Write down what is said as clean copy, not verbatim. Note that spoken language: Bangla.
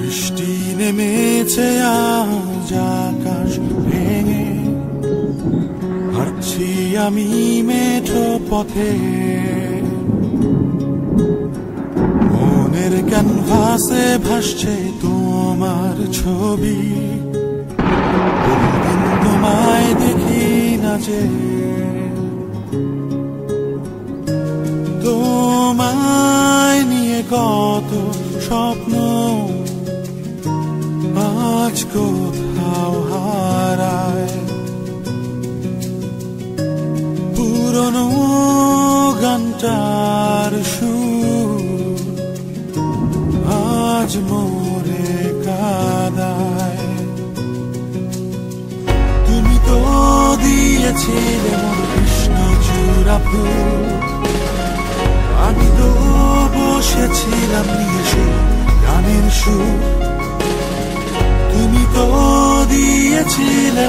বৃষ্টি নেমেছে আজ আকাশ ভেঙে, হাঁটছি আমি মেঠো পথে। মনের ক্যানভাসে ভাসছে তোমার ছবি, কোনদিন তোমায় দেখি না যে। তোমায় নিয়ে কত স্বপ্ন আজ কোথাও হারায়। পুরনো গানটার সুর আজ মোরে কাঁদায়। তুমি তো দিয়েছিলে মোর কৃষ্ণচূড়া ফুল, আমি তো বসেছিলাম নিয়ে সে গানের সুর। তুমি তো দিয়েছিলে